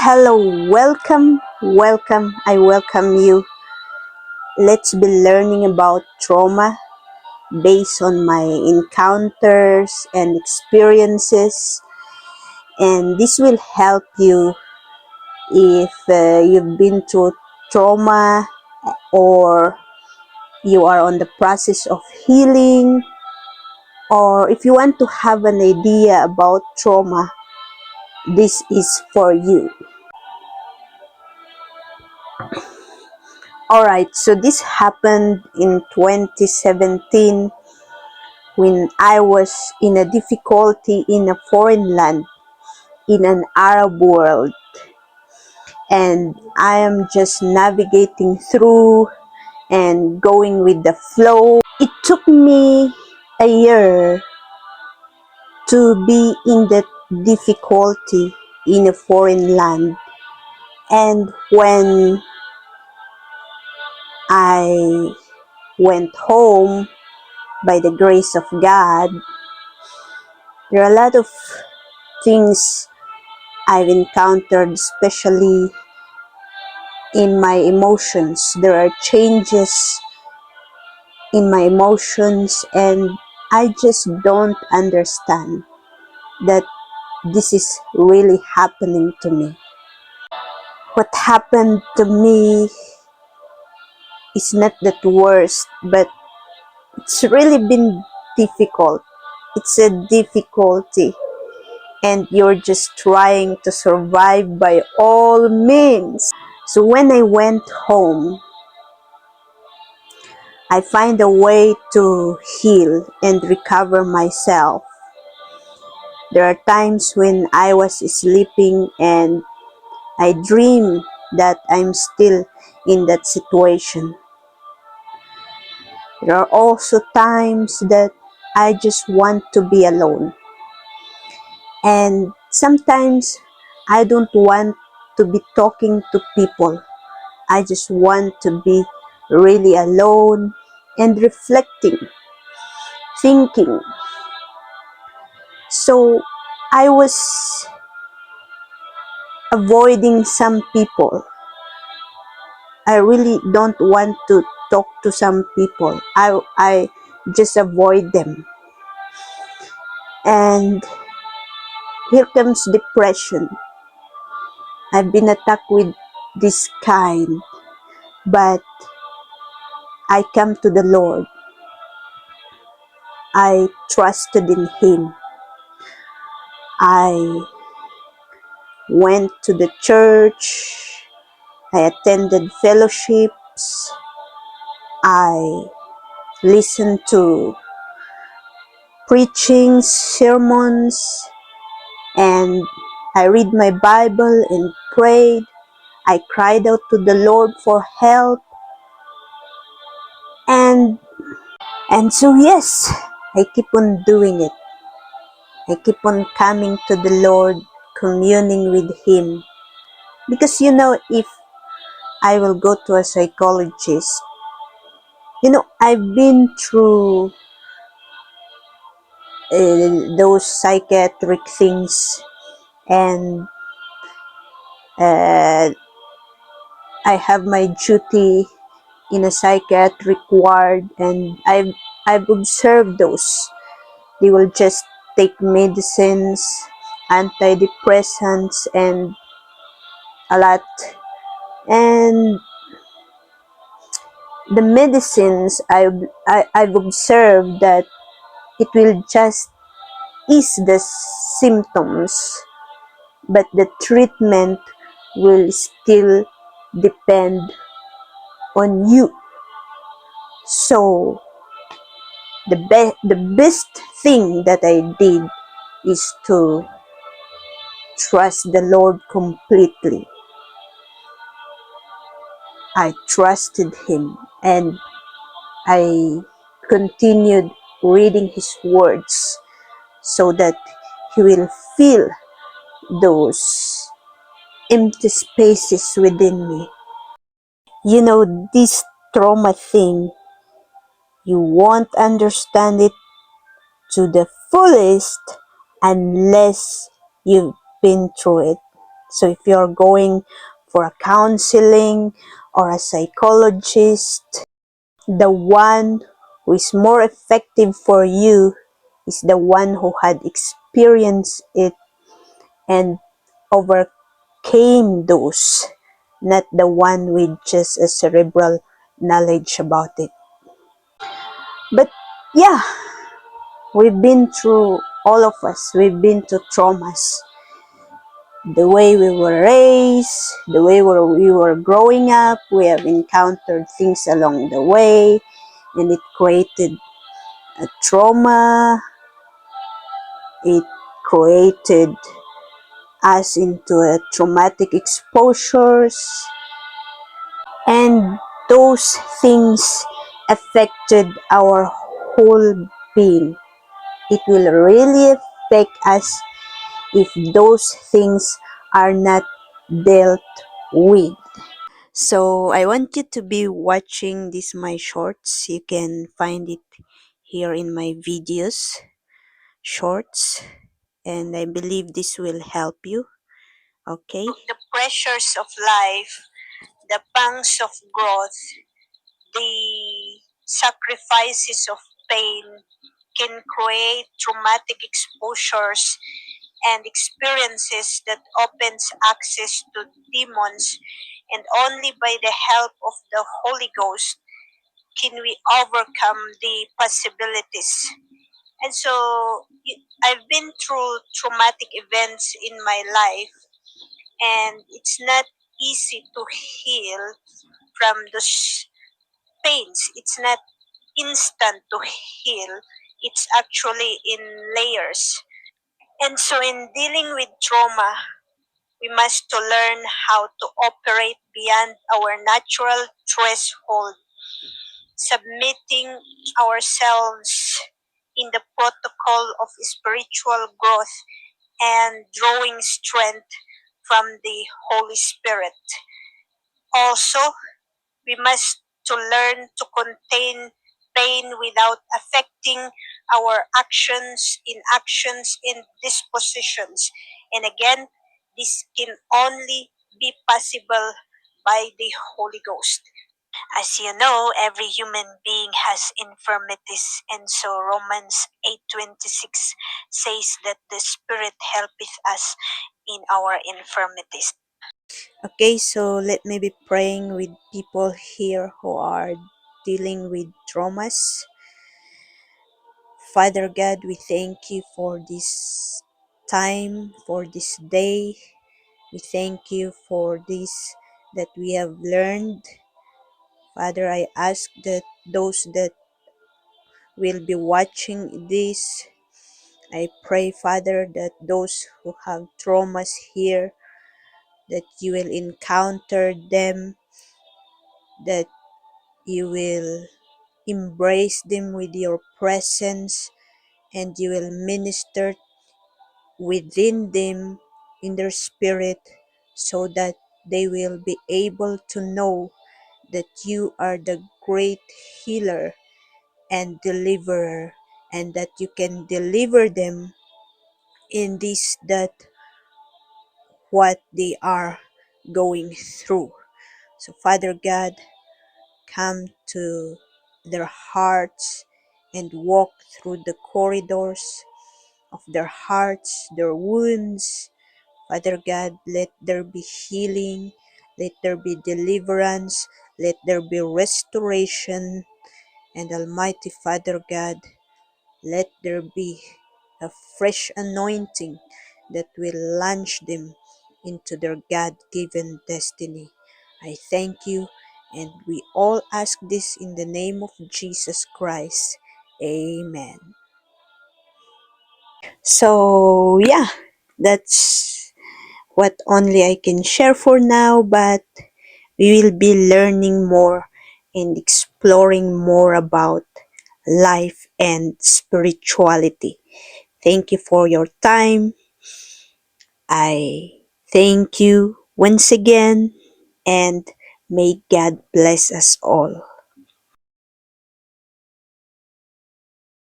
Hello, welcome, I welcome you. Let's be learning about trauma based on my encounters and experiences, and this will help you if you've been through trauma or you are on the process of healing, or if you want to have an idea about trauma. This is for you. Alright, so this happened in 2017 when I was in a difficulty in a foreign land, in an Arab world, and I am just navigating through and going with the flow. It took me a year to be in that difficulty in a foreign land, and when I went home, by the grace of God, there are a lot of things I've encountered, especially in my emotions. There are changes in my emotions, and I just don't understand that this is really happening to me. What happened to me is not that worst, but it's really been difficult. It's a difficulty, and you're just trying to survive by all means. So when I went home, I find a way to heal and recover myself. There are times when I was sleeping and I dream that I'm still in that situation. There are also times that I just want to be alone. And sometimes I don't want to be talking to people. I just want to be really alone and reflecting, thinking. So I was avoiding some people. I really don't want to talk to some people. I just avoid them. And here comes depression. I've been attacked with this kind, but I come to the Lord. I trusted in Him. I went to the church. I attended fellowships. I listened to preachings, sermons, and I read my Bible and prayed. I cried out to the Lord for help. And so yes, I keep on doing it. I keep on coming to the Lord, communing with Him. Because if I will go to a psychologist, I've been through those psychiatric things, and uh, I have my duty in a psychiatric ward, and I've observed those. They will just take medicines, antidepressants, and a lot. And the medicines, I've observed that it will just ease the symptoms, but the treatment will still depend on you. So the best thing that I did is to trust the Lord completely. I trusted Him, and I continued reading His words so that He will fill those empty spaces within me. This trauma thing, you won't understand it to the fullest unless you've been through it. So if you're going for a counseling or a psychologist, the one who is more effective for you is the one who had experienced it and overcame those, not the one with just a cerebral knowledge about it. But yeah, we've been through, all of us, we've been to traumas. The way we were raised, the way we were growing up, we have encountered things along the way, and it created a trauma. It created us into a traumatic exposures, and those things affected our whole being. It will really affect us if those things are not dealt with. So I want you to be watching this my shorts. You can find it here in my videos shorts, and I believe this will help you. Okay? The pressures of life, the pangs of growth, the sacrifices of pain can create traumatic exposures and experiences that opens access to demons, and only by the help of the Holy Ghost can we overcome the possibilities. And so I've been through traumatic events in my life, and it's not easy to heal from those pains. It's not instant to heal. It's actually in layers. And so in dealing with trauma, we must to learn how to operate beyond our natural threshold, submitting ourselves in the protocol of spiritual growth and drawing strength from the Holy Spirit. Also, we must to learn to contain pain without affecting our actions and dispositions. And again, this can only be possible by the Holy Ghost. As you know, every human being has infirmities, and so Romans 8:26 says that the Spirit helpeth us in our infirmities. Okay, so let me be praying with people here who are dealing with traumas. Father God, we thank you for this time, for this day. We thank you for this that we have learned. Father, I ask that those that will be watching this, I pray, Father, that those who have traumas here, that you will encounter them, that you will embrace them with your presence, and you will minister within them in their spirit, so that they will be able to know that you are the great healer and deliverer, and that you can deliver them in this, that what they are going through. So Father God, come to their hearts and walk through the corridors of their hearts, their wounds. Father God, let there be healing, let there be deliverance, let there be restoration. And Almighty Father God, let there be a fresh anointing that will launch them into their God-given destiny. I thank you, and we all ask this in the name of Jesus Christ. Amen. So, yeah, that's what only I can share for now, but we will be learning more and exploring more about life and spirituality. Thank you for your time. I thank you once again, and may God bless us all.